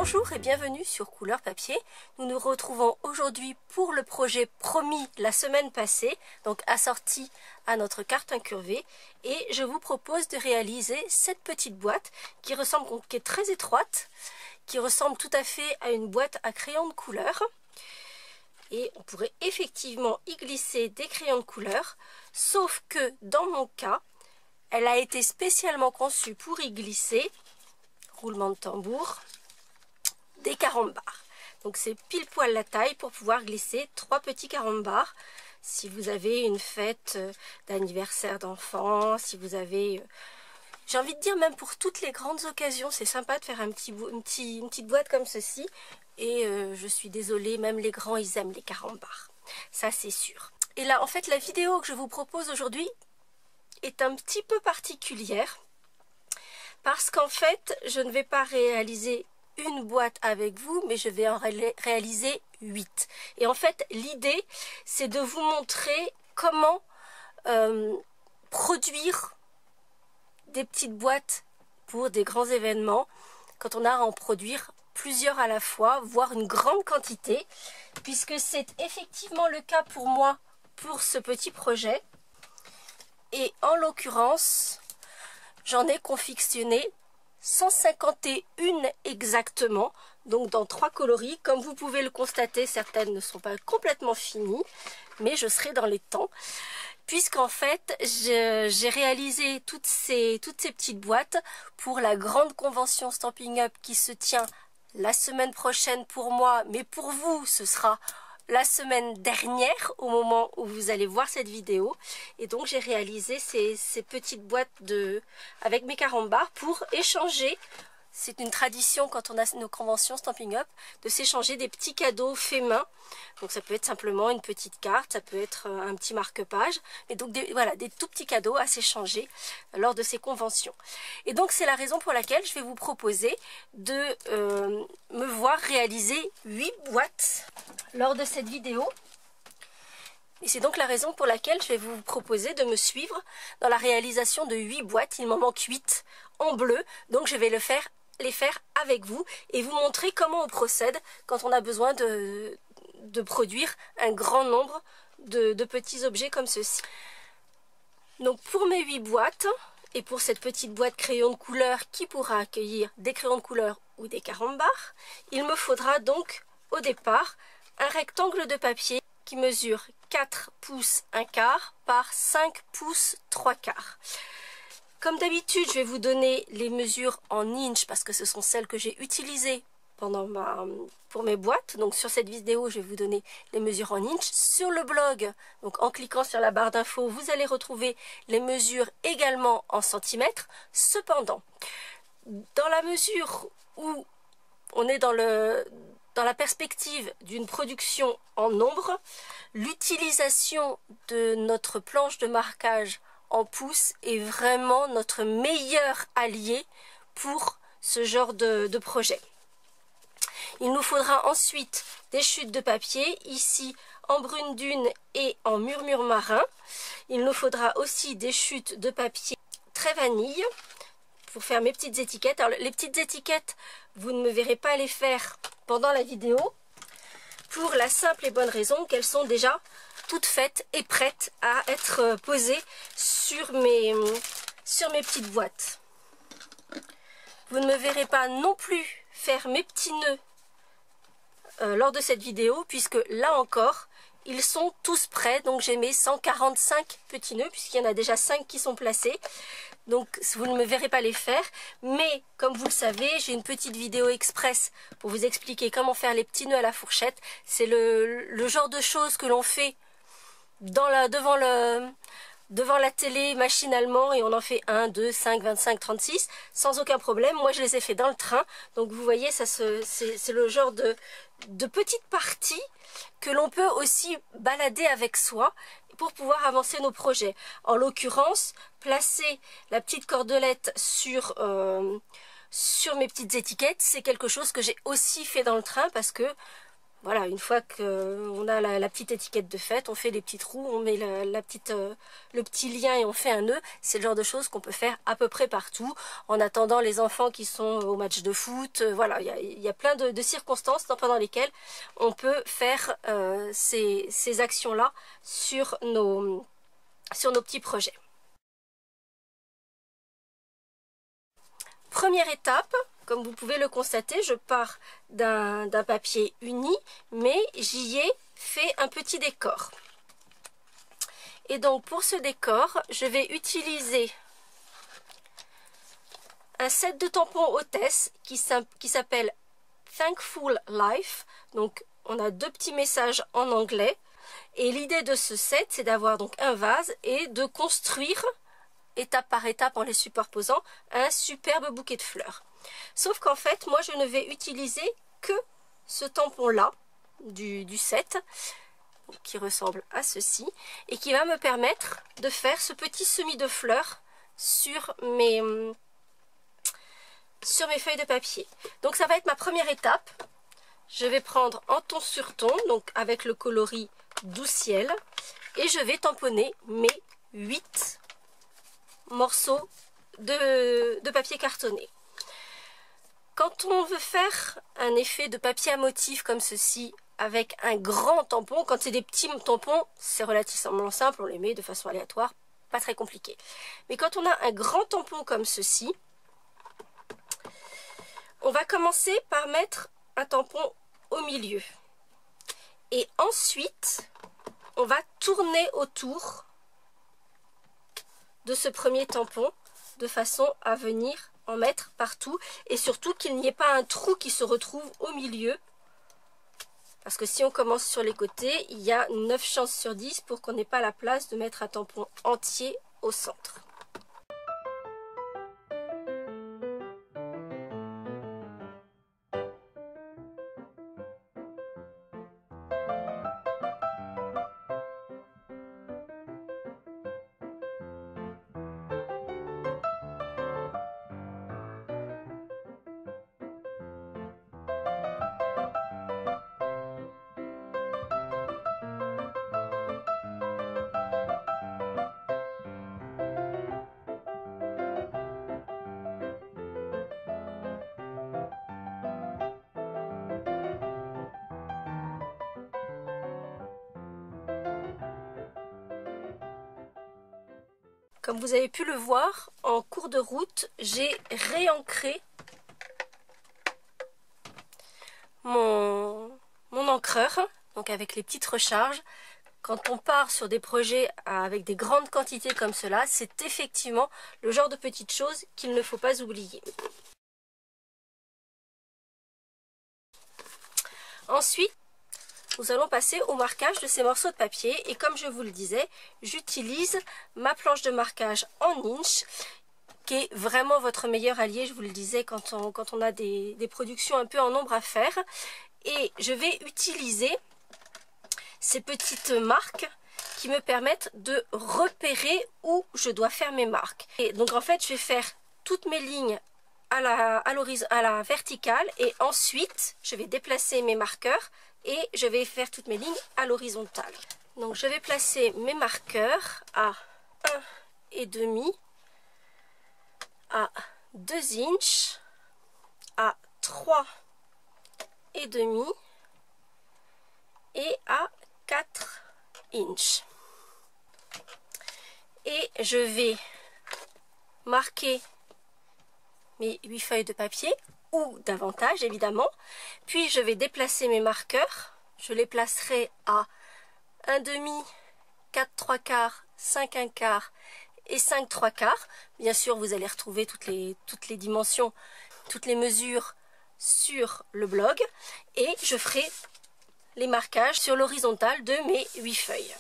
Bonjour et bienvenue sur Couleur Papier. Nous nous retrouvons aujourd'hui pour le projet promis la semaine passée, donc assorti à notre carte incurvée. Et je vous propose de réaliser cette petite boîte qui est très étroite, qui ressemble tout à fait à une boîte à crayons de couleur. Et on pourrait effectivement y glisser des crayons de couleur, sauf que dans mon cas, elle a été spécialement conçue pour y glisser, roulement de tambour, des carambars. Donc c'est pile poil la taille pour pouvoir glisser 3 petits carambars. Si vous avez une fête d'anniversaire d'enfant, si vous avez... j'ai envie de dire même pour toutes les grandes occasions, c'est sympa de faire une petite boîte comme ceci. Et je suis désolée, même les grands, ils aiment les carambars. Ça, c'est sûr. Et là, en fait, la vidéo que je vous propose aujourd'hui est un petit peu particulière. Parce qu'en fait, je ne vais pas réaliser une boîte avec vous, mais je vais en réaliser 8. Et en fait, l'idée, c'est de vous montrer comment produire des petites boîtes pour des grands événements, quand on a à en produire plusieurs à la fois, voire une grande quantité, puisque c'est effectivement le cas pour moi, pour ce petit projet. Et en l'occurrence, j'en ai confectionné 151 exactement, donc dans 3 coloris. Comme vous pouvez le constater, certaines ne sont pas complètement finies, mais je serai dans les temps, puisqu'en fait, j'ai réalisé toutes ces petites boîtes pour la grande convention Stampin' Up qui se tient la semaine prochaine pour moi, mais pour vous, ce sera la semaine dernière au moment où vous allez voir cette vidéo. Et donc j'ai réalisé ces petites boîtes avec mes carambars pour échanger. C'est une tradition quand on a nos conventions Stampin' Up de s'échanger des petits cadeaux faits main. Donc ça peut être simplement une petite carte, ça peut être un petit marque-page, mais donc voilà, des tout petits cadeaux à s'échanger lors de ces conventions. Et donc c'est la raison pour laquelle je vais vous proposer de me voir réaliser 8 boîtes lors de cette vidéo. Et c'est donc la raison pour laquelle je vais vous proposer de me suivre dans la réalisation de 8 boîtes. Il m'en manque 8 en bleu, donc je vais les faire avec vous et vous montrer comment on procède quand on a besoin de produire un grand nombre de petits objets comme ceci. Donc pour mes 8 boîtes et pour cette petite boîte crayon de couleur qui pourra accueillir des crayons de couleur ou des carambars, il me faudra donc au départ un rectangle de papier qui mesure 4 pouces 1/4 par 5 pouces 3/4. Comme d'habitude, je vais vous donner les mesures en inches parce que ce sont celles que j'ai utilisées pour mes boîtes. Donc sur cette vidéo, je vais vous donner les mesures en inches. Sur le blog, donc en cliquant sur la barre d'infos, vous allez retrouver les mesures également en centimètres. Cependant, dans la mesure où on est dans la perspective d'une production en nombre, l'utilisation de notre planche de marquage en pouces est vraiment notre meilleur allié pour ce genre de projet. Il nous faudra ensuite des chutes de papier, ici en brune dune et en murmure marin. Il nous faudra aussi des chutes de papier très vanille pour faire mes petites étiquettes. Alors les petites étiquettes, vous ne me verrez pas les faire pendant la vidéo, pour la simple et bonne raison qu'elles sont déjà toutes faites et prêtes à être posées sur mes petites boîtes. Vous ne me verrez pas non plus faire mes petits nœuds lors de cette vidéo, puisque là encore, ils sont tous prêts. Donc j'ai mes 145 petits nœuds, puisqu'il y en a déjà 5 qui sont placés. Donc vous ne me verrez pas les faire, mais comme vous le savez, j'ai une petite vidéo express pour vous expliquer comment faire les petits nœuds à la fourchette. C'est le genre de choses que l'on fait devant la télé machinalement, et on en fait 1, 2, 5, 25, 36 sans aucun problème. Moi je les ai fait dans le train, donc vous voyez, c'est le genre de petites parties que l'on peut aussi balader avec soi pour pouvoir avancer nos projets. En l'occurrence, placer la petite cordelette sur mes petites étiquettes, c'est quelque chose que j'ai aussi fait dans le train, parce que voilà, une fois qu'on a la petite étiquette de fête, on fait les petits trous, on met le petit lien et on fait un nœud. C'est le genre de choses qu'on peut faire à peu près partout, en attendant les enfants qui sont au match de foot. Voilà, il y a plein de circonstances pendant lesquelles on peut faire ces actions-là sur nos petits projets. Première étape, comme vous pouvez le constater, je pars d'un papier uni, mais j'y ai fait un petit décor. Et donc pour ce décor, je vais utiliser un set de tampons hôtesse qui s'appelle Thankful Life. Donc on a 2 petits messages en anglais. Et l'idée de ce set, c'est d'avoir donc un vase et de construire étape par étape en les superposant un superbe bouquet de fleurs. Sauf qu'en fait, moi je ne vais utiliser que ce tampon-là du set, qui ressemble à ceci, et qui va me permettre de faire ce petit semis de fleurs sur mes feuilles de papier. Donc ça va être ma première étape. Je vais prendre en ton sur ton, donc avec le coloris Doux Ciel, et je vais tamponner mes 8 morceaux de papier cartonné. Quand on veut faire un effet de papier à motif comme ceci avec un grand tampon, quand c'est des petits tampons, c'est relativement simple, on les met de façon aléatoire, pas très compliqué. Mais quand on a un grand tampon comme ceci, on va commencer par mettre un tampon au milieu. Et ensuite, on va tourner autour de ce premier tampon de façon à venir en mettre partout et surtout qu'il n'y ait pas un trou qui se retrouve au milieu, parce que si on commence sur les côtés, il y a 9 chances sur 10 pour qu'on n'ait pas la place de mettre un tampon entier au centre. Comme vous avez pu le voir, en cours de route, j'ai réancré mon encreur, donc avec les petites recharges. Quand on part sur des projets avec des grandes quantités comme cela, c'est effectivement le genre de petites choses qu'il ne faut pas oublier. Ensuite, nous allons passer au marquage de ces morceaux de papier et comme je vous le disais, j'utilise ma planche de marquage en inch qui est vraiment votre meilleur allié, je vous le disais, quand on a des productions un peu en nombre à faire. Et je vais utiliser ces petites marques qui me permettent de repérer où je dois faire mes marques. Et donc en fait, je vais faire toutes mes lignes à la verticale et ensuite, je vais déplacer mes marqueurs et je vais faire toutes mes lignes à l'horizontale. Donc je vais placer mes marqueurs à 1,5, à 2 inches, à 3,5 et à 4 inches. Et je vais marquer mes 8 feuilles de papier ou davantage évidemment, puis je vais déplacer mes marqueurs, je les placerai à 1,5, 4/3, 5/1 et 5/3. Bien sûr vous allez retrouver toutes les dimensions, toutes les mesures sur le blog et je ferai les marquages sur l'horizontale de mes 8 feuilles.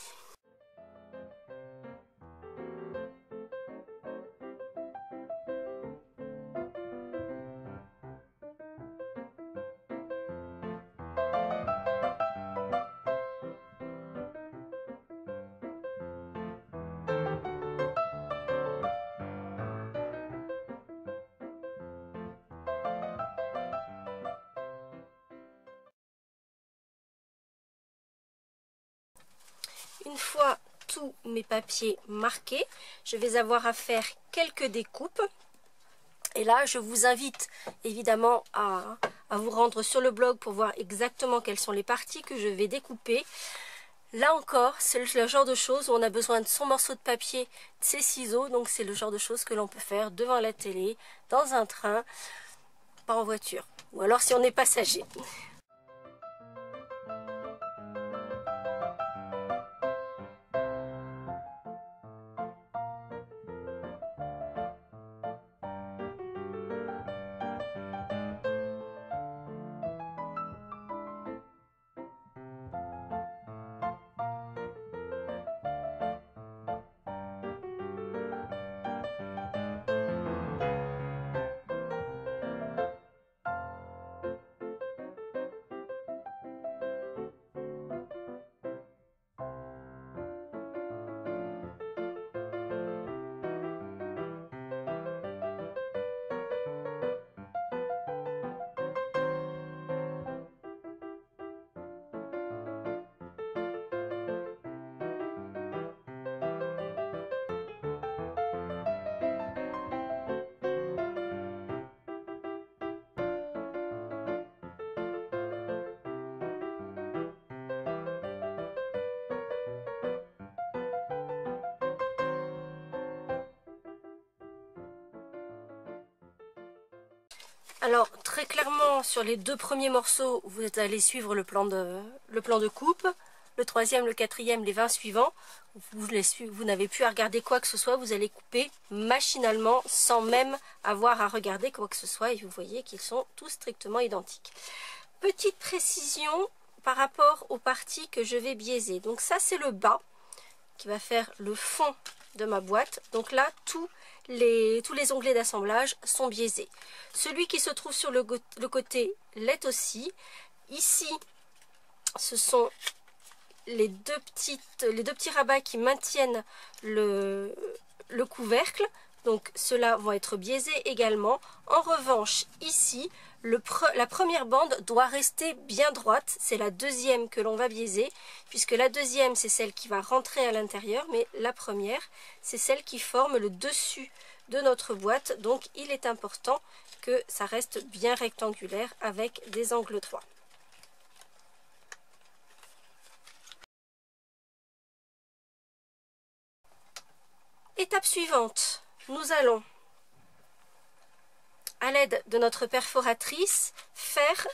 Une fois tous mes papiers marqués, je vais avoir à faire quelques découpes. Et là, je vous invite évidemment à vous rendre sur le blog pour voir exactement quelles sont les parties que je vais découper. Là encore, c'est le genre de choses où on a besoin de son morceau de papier, de ses ciseaux. Donc c'est le genre de choses que l'on peut faire devant la télé, dans un train, pas en voiture. Ou alors si on est passager. Alors très clairement sur les deux premiers morceaux vous allez suivre le plan de coupe. Le troisième, le quatrième, les 20 suivants, vous n'avez plus à regarder quoi que ce soit, vous allez couper machinalement sans même avoir à regarder quoi que ce soit et vous voyez qu'ils sont tous strictement identiques. Petite précision par rapport aux parties que je vais biaiser. Donc ça c'est le bas qui va faire le fond de ma boîte. Donc là tous les onglets d'assemblage sont biaisés. Celui qui se trouve sur le côté l'est aussi. Ici ce sont les deux petits rabats qui maintiennent le couvercle. Donc ceux-là vont être biaisés également. En revanche ici la première bande doit rester bien droite. C'est la deuxième que l'on va biaiser, puisque la deuxième c'est celle qui va rentrer à l'intérieur, mais la première c'est celle qui forme le dessus de notre boîte. Donc il est important que ça reste bien rectangulaire avec des angles droits. Étape suivante, nous allons à l'aide de notre perforatrice faire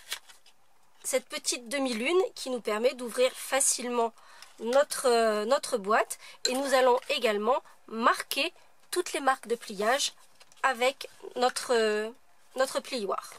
cette petite demi-lune qui nous permet d'ouvrir facilement notre boîte, et nous allons également marquer toutes les marques de pliage avec notre plioir.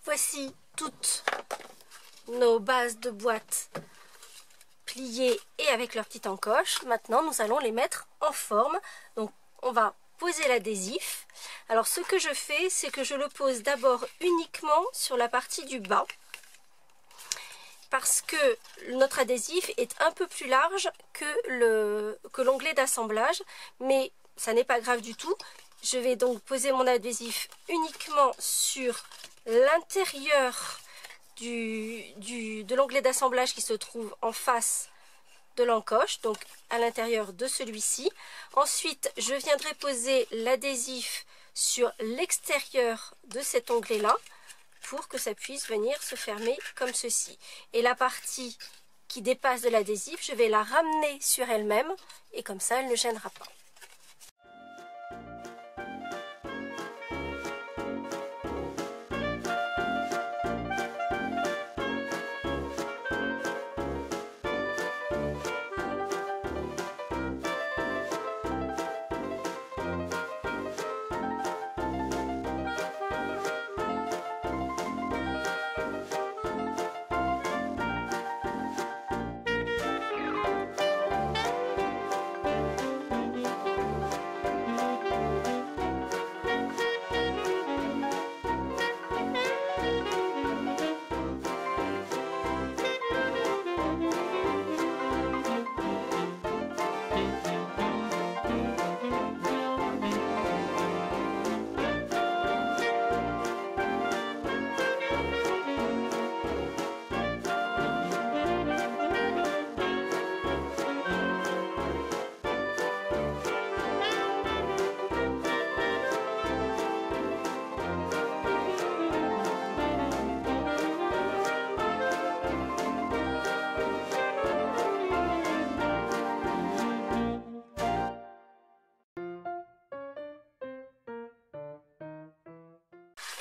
Voici toutes nos bases de boîte pliées et avec leur petite encoche. Maintenant, nous allons les mettre en forme. Donc, on va poser l'adhésif. Alors, ce que je fais, c'est que je le pose d'abord uniquement sur la partie du bas, parce que notre adhésif est un peu plus large que l'onglet d'assemblage, mais ça n'est pas grave du tout. Je vais donc poser mon adhésif uniquement sur l'intérieur de l'onglet d'assemblage qui se trouve en face de l'encoche, donc à l'intérieur de celui-ci. Ensuite, je viendrai poser l'adhésif sur l'extérieur de cet onglet-là pour que ça puisse venir se fermer comme ceci. Et la partie qui dépasse de l'adhésif, je vais la ramener sur elle-même et comme ça, elle ne gênera pas.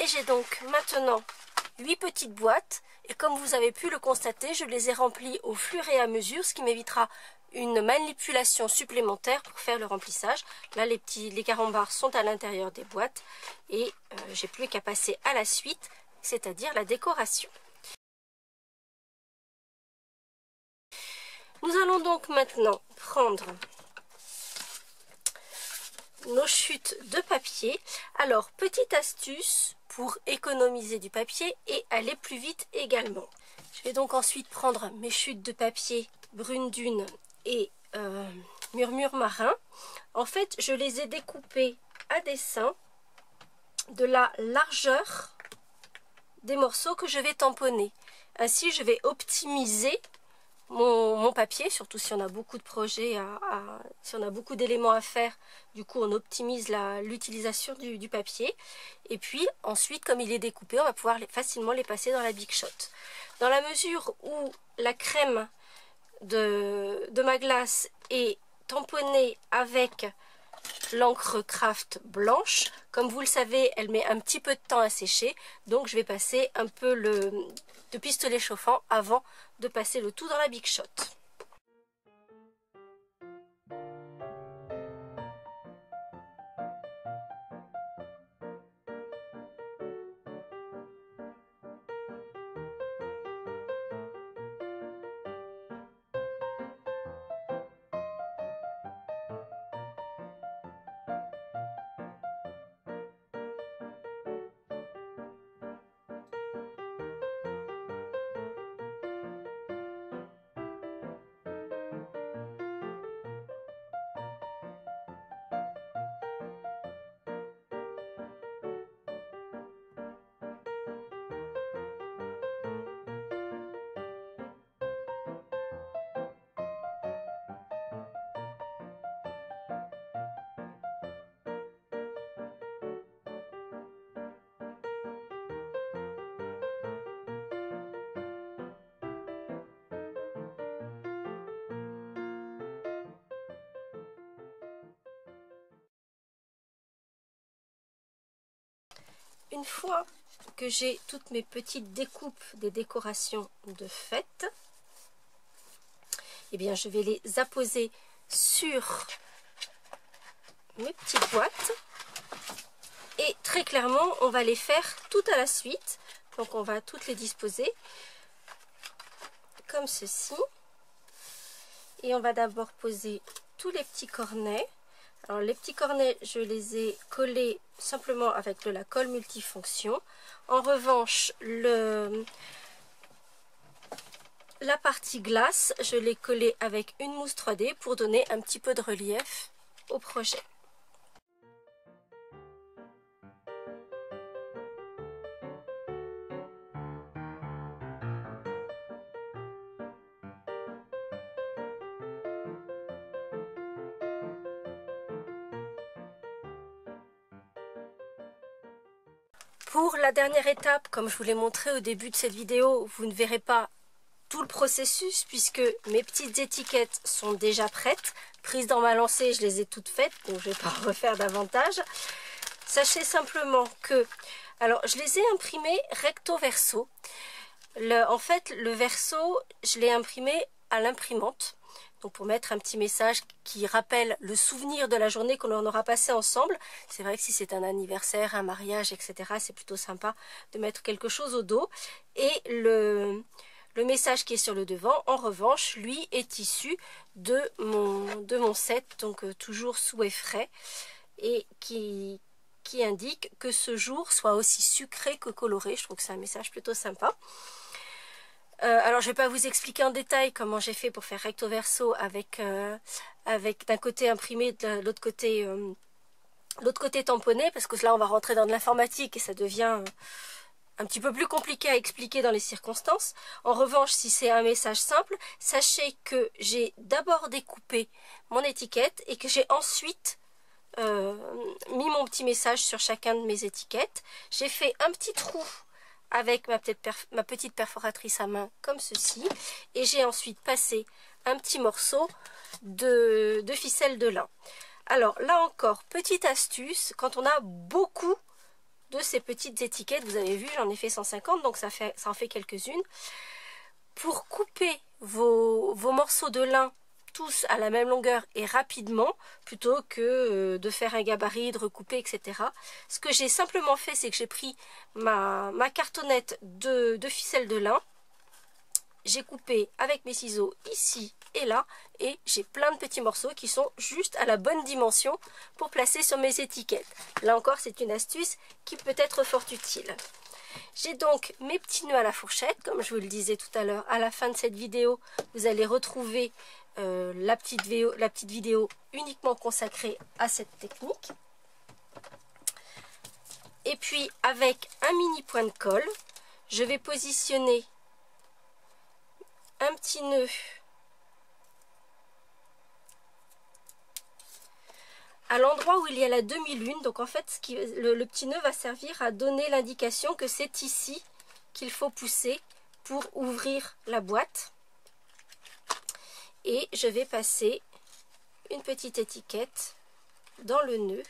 Et j'ai donc maintenant 8 petites boîtes. Et comme vous avez pu le constater, je les ai remplies au fur et à mesure, ce qui m'évitera une manipulation supplémentaire pour faire le remplissage. Là, les carambars sont à l'intérieur des boîtes et j'ai plus qu'à passer à la suite, c'est-à-dire la décoration. Nous allons donc maintenant prendre nos chutes de papier. Alors, petite astuce pour économiser du papier et aller plus vite également. Je vais donc ensuite prendre mes chutes de papier brune dune et murmure marin. En fait, je les ai découpées à dessin de la largeur des morceaux que je vais tamponner. Ainsi, je vais optimiser mon papier, surtout si on a beaucoup de projets, si on a beaucoup d'éléments à faire. Du coup, on optimise l'utilisation du papier. Et puis, ensuite, comme il est découpé, on va pouvoir facilement les passer dans la Big Shot. Dans la mesure où la crème de ma glace est tamponnée avec l'encre craft blanche, comme vous le savez, elle met un petit peu de temps à sécher, donc je vais passer un peu de pistolet chauffant avant de passer le tout dans la Big Shot. Une fois que j'ai toutes mes petites découpes des décorations de fête, eh bien je vais les apposer sur mes petites boîtes et très clairement on va les faire toutes à la suite. Donc on va toutes les disposer comme ceci et on va d'abord poser tous les petits cornets. Alors les petits cornets, je les ai collés simplement avec de la colle multifonction. En revanche, la partie glace, je l'ai collée avec une mousse 3D pour donner un petit peu de relief au projet. Pour la dernière étape, comme je vous l'ai montré au début de cette vidéo, vous ne verrez pas tout le processus puisque mes petites étiquettes sont déjà prêtes. Prises dans ma lancée, je les ai toutes faites, donc je ne vais pas refaire davantage. Sachez simplement que, alors je les ai imprimées recto verso. En fait, le verso, je l'ai imprimé à l'imprimante. Donc pour mettre un petit message qui rappelle le souvenir de la journée qu'on aura passé ensemble. C'est vrai que si c'est un anniversaire, un mariage, etc., c'est plutôt sympa de mettre quelque chose au dos. Et le message qui est sur le devant, en revanche, lui est issu de mon set, donc toujours souhait frais, et qui indique que ce jour soit aussi sucré que coloré. Je trouve que c'est un message plutôt sympa. Alors je ne vais pas vous expliquer en détail comment j'ai fait pour faire recto verso avec d'un côté imprimé, de l'autre côté tamponné, parce que là on va rentrer dans de l'informatique et ça devient un petit peu plus compliqué à expliquer dans les circonstances. En revanche, si c'est un message simple, sachez que j'ai d'abord découpé mon étiquette et que j'ai ensuite mis mon petit message sur chacun de mes étiquettes. J'ai fait un petit trou avec ma petite perforatrice à main comme ceci et j'ai ensuite passé un petit morceau de ficelle de lin. Alors là encore, petite astuce, quand on a beaucoup de ces petites étiquettes. Vous avez vu, j'en ai fait 150, donc ça en fait quelques-unes. Pour couper vos morceaux de lin tous à la même longueur et rapidement, plutôt que de faire un gabarit, de recouper, etc. Ce que j'ai simplement fait, c'est que j'ai pris ma cartonnette de ficelle de lin, j'ai coupé avec mes ciseaux ici et là, et j'ai plein de petits morceaux qui sont juste à la bonne dimension pour placer sur mes étiquettes. Là encore, c'est une astuce qui peut être fort utile. J'ai donc mes petits nœuds à la fourchette, comme je vous le disais tout à l'heure. À la fin de cette vidéo, vous allez retrouver la petite vidéo uniquement consacrée à cette technique. Et puis avec un mini point de colle, je vais positionner un petit nœud à l'endroit où il y a la demi-lune. Donc en fait, le petit nœud va servir à donner l'indication que c'est ici qu'il faut pousser pour ouvrir la boîte. Et je vais passer une petite étiquette dans le nœud,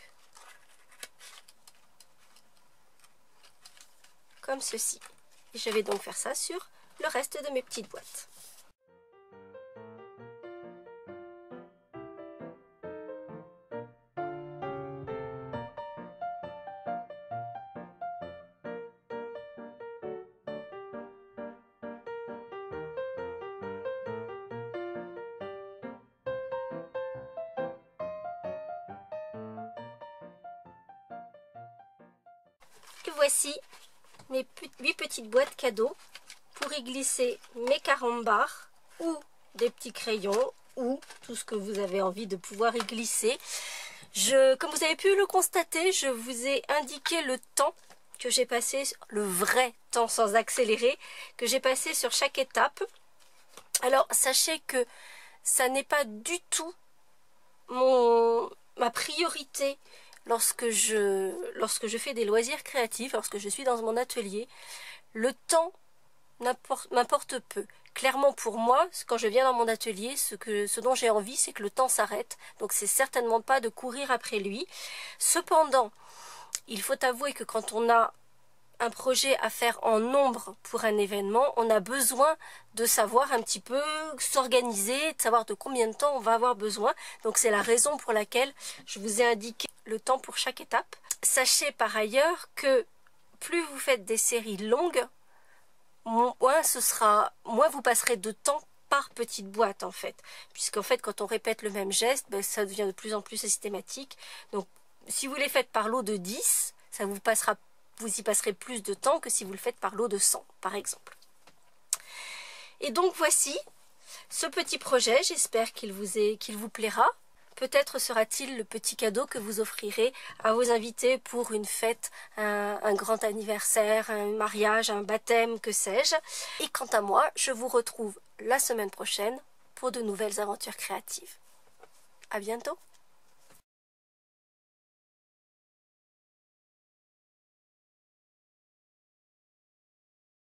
comme ceci. Et je vais donc faire ça sur le reste de mes petites boîtes. Et voici mes 8 petites boîtes cadeaux pour y glisser mes carambars ou des petits crayons ou tout ce que vous avez envie de pouvoir y glisser. Comme vous avez pu le constater, je vous ai indiqué le temps que j'ai passé, le vrai temps sans accélérer, que j'ai passé sur chaque étape. Alors sachez que ça n'est pas du tout ma priorité lorsque je fais des loisirs créatifs, lorsque je suis dans mon atelier. Le temps m'importe peu. Clairement pour moi, quand je viens dans mon atelier, ce dont j'ai envie, c'est que le temps s'arrête. Donc c'est certainement pas de courir après lui. Cependant, il faut avouer que quand on a un projet à faire en nombre pour un événement, on a besoin de savoir un petit peu s'organiser, de savoir de combien de temps on va avoir besoin. Donc c'est la raison pour laquelle je vous ai indiqué le temps pour chaque étape. Sachez par ailleurs que plus vous faites des séries longues, moins vous passerez de temps par petite boîte en fait. Puisqu'en fait quand on répète le même geste, ça devient de plus en plus systématique. Donc si vous les faites par lot de 10, vous y passerez plus de temps que si vous le faites par lot de 100 par exemple. Et donc voici ce petit projet, j'espère qu'il vous plaira. Peut-être sera-t-il le petit cadeau que vous offrirez à vos invités pour une fête, un grand anniversaire, un mariage, un baptême, que sais-je. Et quant à moi, je vous retrouve la semaine prochaine pour de nouvelles aventures créatives. À bientôt!